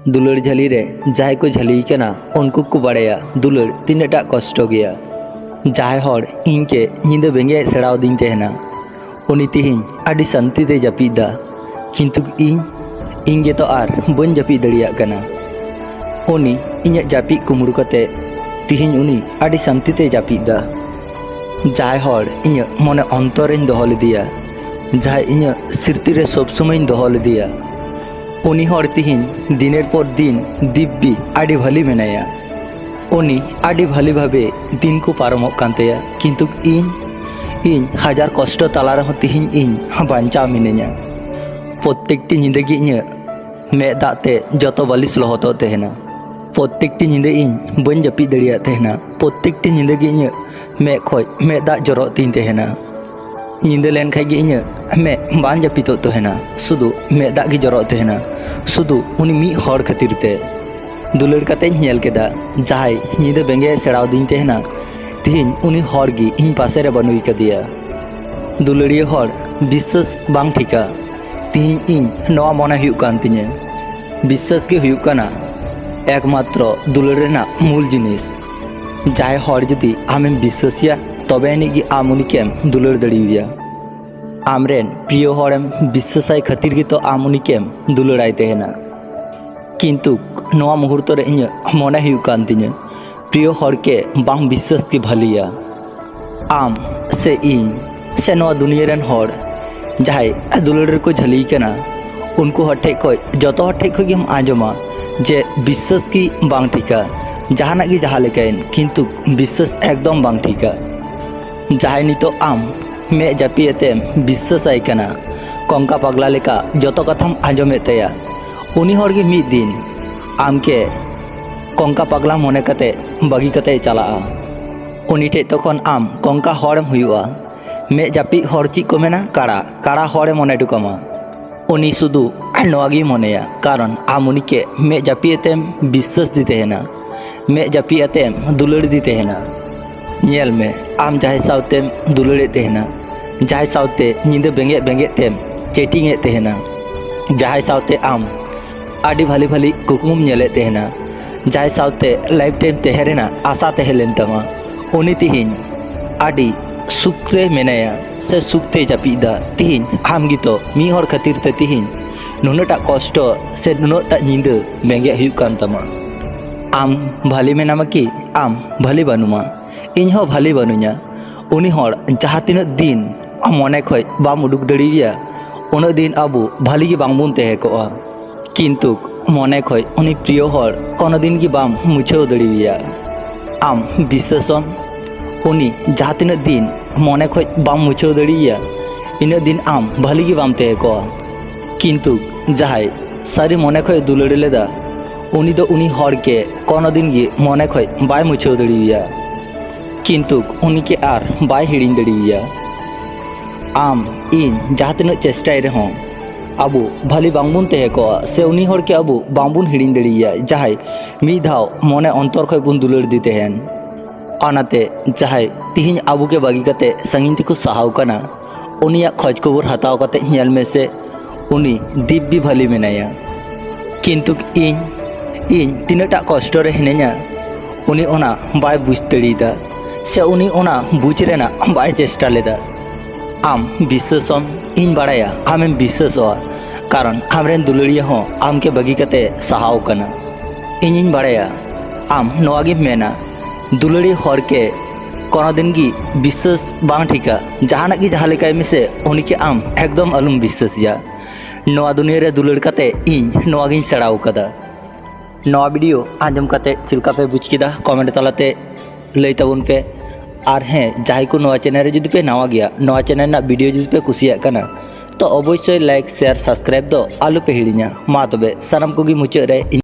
दुलड़ झली रे जहां को झली कना उनको को बाड़ाया दुलड़ तीनटा कष्ट गया। जहां हर इन के नींद बेंगे सेड़ाव दिन तेहना उनी तिहिन आदि शांति ते जापीदा किंतु इन गे तो आर बन जापी दड़िया कना। उनी इन्या जापी कुमड़ू कते तिहिन उनी आदि शांति ते जापीदा। जहां हर इन्या मने अंतर इन दोहल दिया जहां इन्या सिरती रे सब समय दोहल दिया उनी हर तिहिन दिनेर पर दिन दिब्बी आदि भाली मेनाया। उनी आदि भाली भावे दिन को पारमोग कानतेया किंतु इन हजार कष्ट तला रहो तिहिन इन बांचा मिनेया। प्रत्येकटी निंदे इन्या मे दाते जतो बालिश लहतो तेहना। प्रत्येकटी निंदे इन बन जापी दड़िया तेहना। प्रत्येकटी निंदे इन्या मे खय मे दा जरो तीन तेहना। निंदे लेन खाई इन्या मे बान जापीतो तेहना सुदु मे दा गी जरो तेहना सुदु उनी मी हर खातिर ते। दुलड़ कते नेल केदा जहाय निंदे बेंगे सेड़ाव दिन तेहना तिहिन उनी हर गी इन पासे रे बनुई कदिया। दुलड़िया हर विश्वास बांग ठिका तिहिन इन नवा मने हुयु कान तिnya। विश्वास के हुयु काना एकमात्र दुलड़ रेना मूल जिनिस। जहाय हर जुदी आमेम विश्वासिया तबे आनिगी आम उनी केम दुलड़ दड़िया। आमरेन प्रिय हरेम विश्वासाय खातिर गे तो आम उनी केम दुलड़ाय तेहना। किंतु नवा मुहूर्त रे इन्या मने हुयु कान तिnya प्रिय हर के बांग विश्वास के भलिया। आम से इन से नवा दुनिया रेन हर जहाय दुलड़ को झली कना उनको हटे खय जतो हटे खय हम आजमा जे विश्वास की बांग ठिका जहाना की जहा लेकाइन किंतु विश्वास एकदम बांग ठिका। जहाय नितो आम मे जापीते विश्वास आय कना कंका पगला लेका जतो कथाम आजमे तया उनी हर के मिद दिन आम के कंका पगला मने कते बागी कते चला उनी ठे तखन आम कंका हरम हुयुआ। मे जापी हर ची को मेना काड़ा काड़ा हरे मने टुकामा उनी सुदु नवागी मनेया कारण आम उनी के मे जापीते विश्वास दी तेहना मे जापीते दुलड़ दी तेहना। नेल में आम जहाय सावते दुलड़े तेहना जहाय सावते निंदे बेंगे बेंगे तेम चेटिंगे तेहना जहाय सावते आम आदि भाली भाली कुकुम नेले तेहना जहाय सावते लाइफ टाइम तेहरेना आशा तेहलेन तमा उनी तिहिन आदि सुखते मेनाया से सुखते जापीदा। तिहिन आम गितो मी हर खातिर ते तिहिन नुनटा कष्ट से नुनटा निंदे बेंगे हुयु कान तमा। आम भाली मेनामा कि आम भाली बानुमा इन हो भाली बानुया उनी हर जहाँ तीन दिन मने खय बाम उडुक दड़िया उन दिन आबो भाली गे बांगबुन तेहे कोआ किंतु मने खय उनी प्रिय हर कोनो दिन गी बाम मुछाव दड़िया। आम विश्वासम उनी जहाँ तीन दिन मने खय बाम मुछाव दड़िया इन दिन आम भाली गे बाम तेहे कोआ किंतु जहाय सारी मने खय दुलड़ लेदा उनी दो उनी हर के कोनो दिन गी मने खय बाय मुछाव दड़िया किंतु उनी के आर बाय हिड़िंग दड़िया। आम इन जहाँ तीन चेष्टाय रहो आबो भाली बांगबुन तेहे को से उनी हर के आबो बांगबुन हिड़िंग दड़िया जहाय मी धाव मने अंतर खय बुन दुलड़ दी तेहन। अनाते जहाय तिहिन आबो के बागी कते संगिन तिको साहाव कना उनिया खोज खबर हताव कते नेल में से उनी दिब्बी भाली मेनाया किंतु इन तीनटा कष्ट रे हिनेया उनी ओना बाय बुझ दड़िदा से उनी ओना बुझ रेना बाय चेष्टा लेदा। आम विश्वासम इन बाड़ाया आमेम विश्वासोआ कारण आमरेन दुलड़िया हो आम के बागी कते साहाव कना। इन बाड़ाया आम नवागी मेना दुलड़ी हर के कोनो दिन गी विश्वास बांग ठिका जहाना की जहा लेकाय मिसे उनी के आम एकदम अलुम विश्वासिया। नवा दुनिया रे दुलड़ कते इन नवागिन सेड़ाव कदा। नवा वीडियो आंजम कते चिलका पे बुझ किदा कमेंट तलाते लई ताबुन पे और हें जहां को नवा चैनल रे जुदी पे नवा गया नवा चैनल ना वीडियो जुदी पे कुसिया कना तो अवश्य लाइक शेयर सब्सक्राइब दो आलू पे हिड़िया मा तबे सानम कोगी मुचाद रे।